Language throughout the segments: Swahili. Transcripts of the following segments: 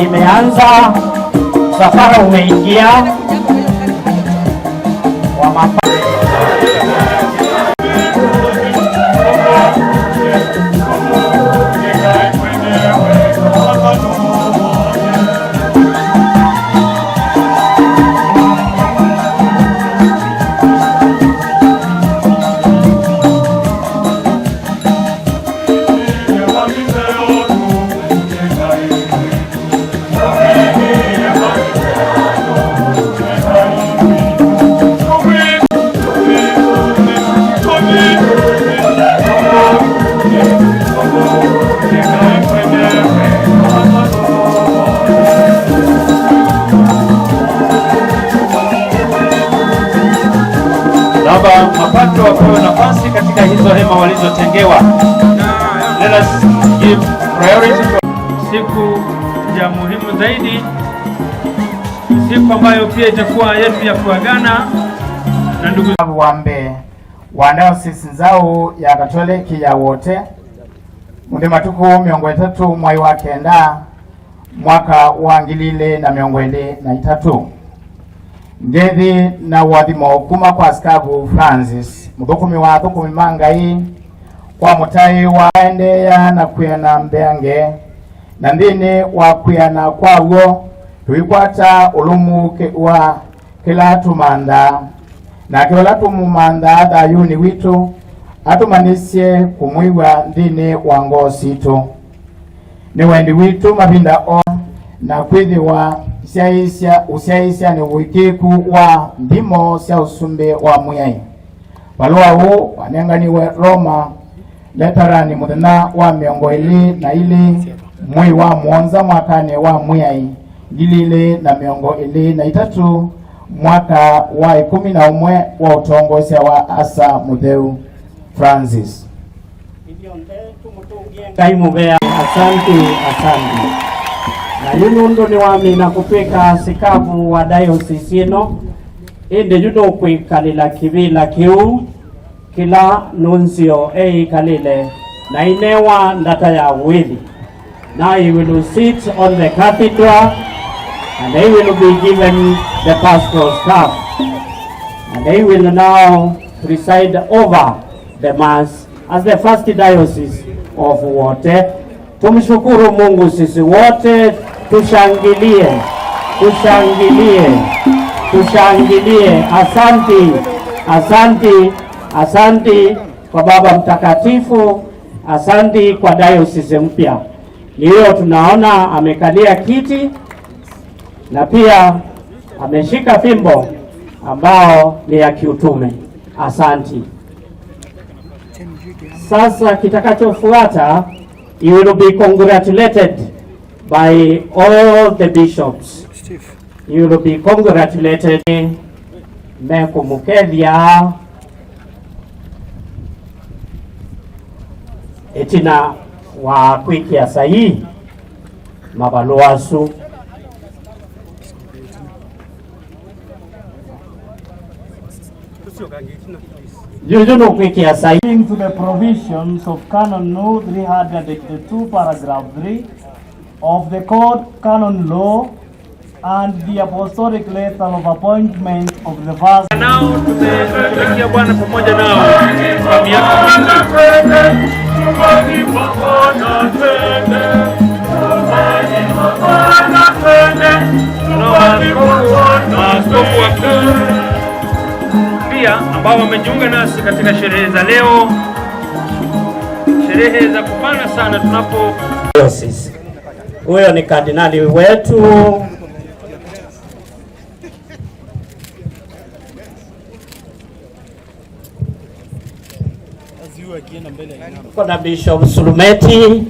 imeanza, safari umeingia wa mapato wapewe nafasi katika hizo hema walizotengewa. Let us give priority to siku ya muhimu zaidi, siku ambayo pia itakuwa yetu ya kuagana na ndugu wambe wa Diocese zao ya Katoliki ya Wote munde matuku 3 mwai wa kenda mwaka wa 2023 ngethi na wathimo kuma kwa Askabu Francis muthukumi wa thukumi mangai kwa mutai wa endeya na kuyana mbeange na ndini wa kuyana kwawo tuikwata ulumu wa kila tumanda na kila tumumanda thayuni witu atumanisye kumwiwa ndini wa ngositu ni wendi witu mabinda o na kwithiwa usiaisya ni wikiku wa ndimo sia usumbe wa muyai balua huu wanenganiwe Roma letarani muthena wa 22 mwei wa mwonza mwakane wa muyai 2023 mwaka wa 11 wa utongozi wa Asa Mutheu Francis. Kaimubea asante. Na yunundo ni wami na kupeka sikabu wa diocese ino inde yuno kwikalila kibila kiu kila nuncio kalile na inewa ndata ya wili. Now he will sit on the cathedra and they will be given the pastoral staff and they will now preside over the mass as the first diocese of Wote. Tumshukuru Mungu sisi wote, tushangilie. Asanti kwa Baba Mtakatifu, asanti kwa diocese mpya. Leo tunaona amekalia kiti na pia ameshika fimbo ambao ni ya kiutume. Asanti. Sasa kitakachofuata, you will be congratulated by all the bishops. You will be congratulated. Mekumukethia etina wa kwikia sahi mabaluasu According to the provisions of Canon No. 382 paragraph 3 of the Code Canon Law and the Apostolic Letter of Appointment of the First. Now tumetumikia Bwana pamoja nao kwa miaka pia ambao wamejiunga nasi katika sherehe za leo, sherehe za kupana sana tunapo. Huyo ni kardinali wetu kuna Bishop Sulumeti,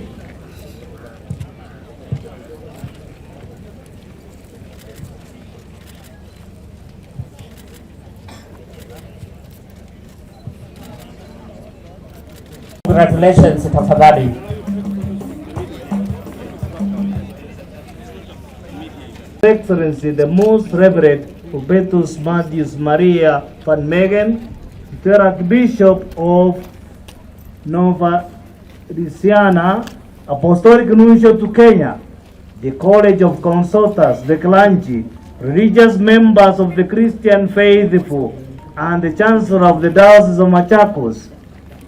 congratulations tafadhali. Excellency the Most Reverend Hubertus Matthews Maria van Megen, the Archbishop of Nova Risiana, Apostolic Nuncio to Kenya, the College of Consultors, the clergy, religious members of the Christian faithful, and the Chancellor of the Diocese of Machakos,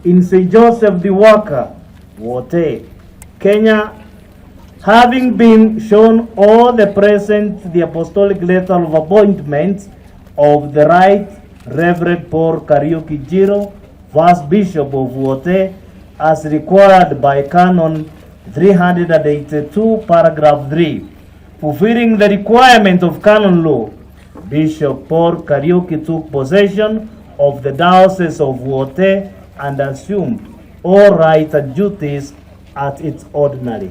in St. Joseph the Worker, Wote, Kenya, having been shown all the present the apostolic letter of appointment of the Right Reverend Paul Kariuki Njiru, First Bishop of Wote, as required by Canon 382, paragraph 3, fulfilling the requirement of canon law, Bishop Paul Kariuki took possession of the Diocese of Wote and assumed all rights and duties at its ordinary,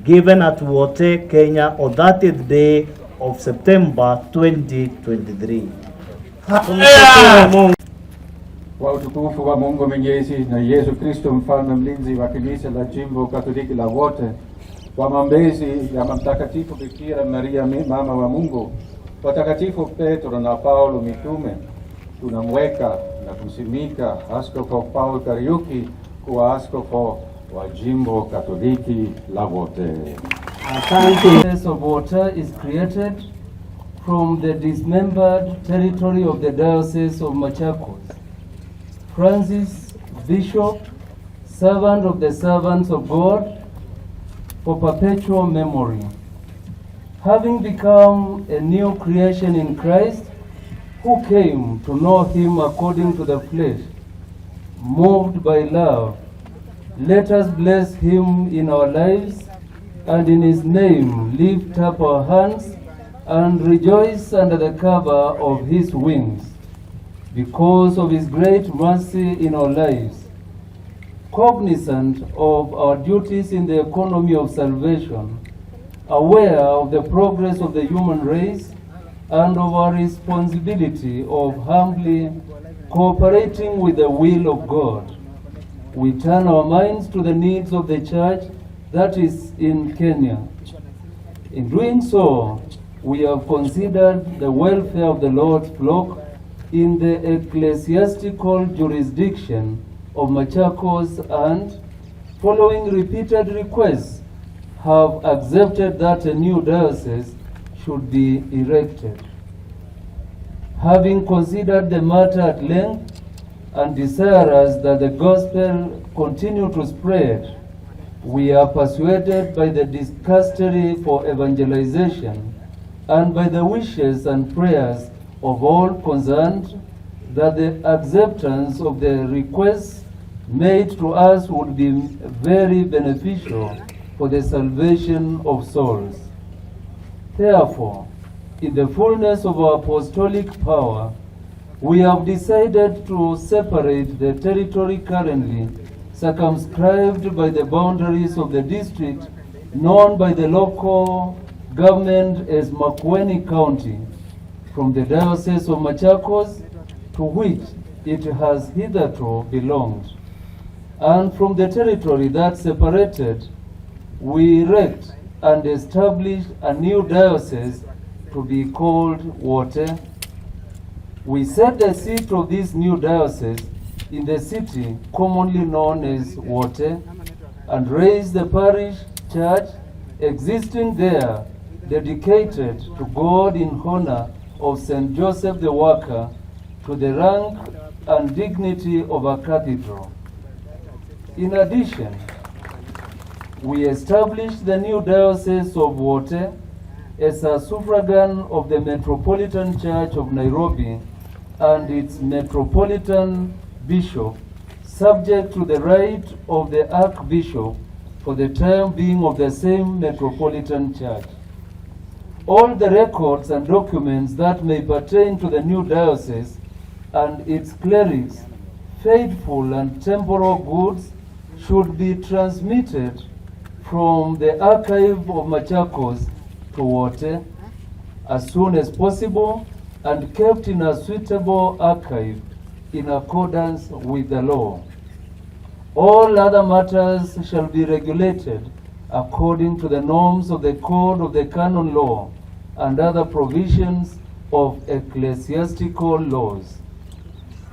given at Wote, Kenya, on 30th day of September 2023. Kwa utukufu wa Mungu Mwenyezi na Yesu Kristo mfalme mlinzi wa kanisa la Jimbo Katoliki la Wote, kwa maombezi ya Mtakatifu Bikira Maria mama wa Mungu, watakatifu Petro na Paulo mitume, tunamweka na kumsimika Askofu Paul Kariuki kuwa askofu wa Jimbo Katoliki la Wote. The Diocese of Wote is created from the dismembered territory of the Diocese of Machakos. Francis, Bishop, servant of the servants of God, for perpetual memory. Having become a new creation in Christ, who came to know him according to the flesh, moved by love, let us bless him in our lives, and in his name lift up our hands and rejoice under the cover of his wings, because of his great mercy in our lives. Cognizant of our duties in the economy of salvation, aware of the progress of the human race, and of our responsibility of humbly cooperating with the will of God, we turn our minds to the needs of the church that is in Kenya. In doing so, we have considered the welfare of the Lord's flock in the ecclesiastical jurisdiction of Machakos, and, following repeated requests, have accepted that a new diocese should be erected. Having considered the matter at length and desirous that the gospel continue to spread, we are persuaded by the dicastery for evangelization and by the wishes and prayers of all concerned that the acceptance of the requests made to us would be very beneficial for the salvation of souls. Therefore, in the fullness of our apostolic power, we have decided to separate the territory currently circumscribed by the boundaries of the district known by the local government as Makueni County from the Diocese of Machakos, to which it has hitherto belonged. And from the territory that separated, we erect and establish a new diocese to be called Wote. We set the seat of this new diocese in the city commonly known as Wote, and raise the parish church existing there, dedicated to God in honor of St. Joseph the Worker, to the rank and dignity of a cathedral. In addition, we established the new Diocese of Wote as a suffragan of the Metropolitan Church of Nairobi and its Metropolitan Bishop, subject to the right of the Archbishop for the time being of the same Metropolitan Church. All the records and documents that may pertain to the new diocese and its clerics, faithful and temporal goods, should be transmitted from the archive of Machakos to Wote as soon as possible and kept in a suitable archive in accordance with the law. All other matters shall be regulated according to the norms of the Code of the Canon Law and other provisions of ecclesiastical laws.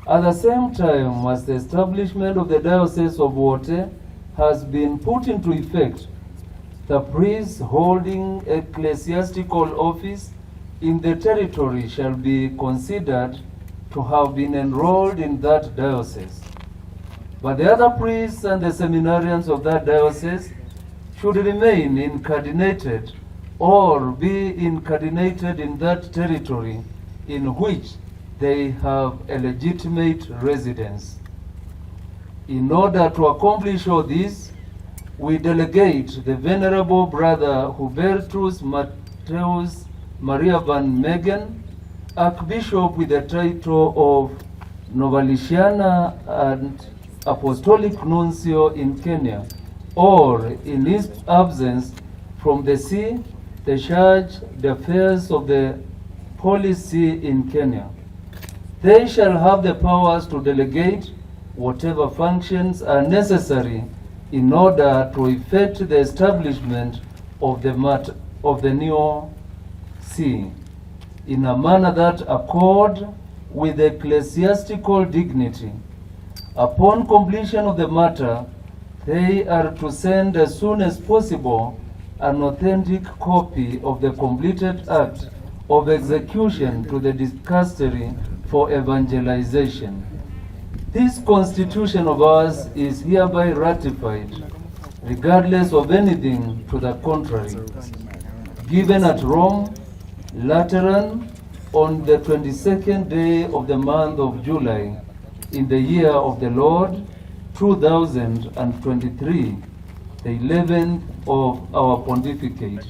At the same time as the establishment of the Diocese of Wote has been put into effect, the priests holding ecclesiastical office in the territory shall be considered to have been enrolled in that diocese. But the other priests and the seminarians of that diocese should remain incardinated or be incardinated in that territory in which they have a legitimate residence. In order to accomplish all this, we delegate the Venerable Brother Hubertus Mateus Maria van Megen, Archbishop with the title of Novaliciana and Apostolic Nuncio in Kenya, or in his absence from the See, the Church, the affairs of the Holy See in Kenya. They shall have the powers to delegate whatever functions are necessary in order to effect the establishment of the new See in a manner that accord with ecclesiastical dignity. Upon completion of the matter, they are to send as soon as possible an authentic copy of the completed act of execution to the dicastery for evangelization. This constitution of ours is hereby ratified, regardless of anything to the contrary, given at Rome, Lateran, on the 22nd day of the month of July, in the year of the Lord, 2023, the 11th of our pontificate.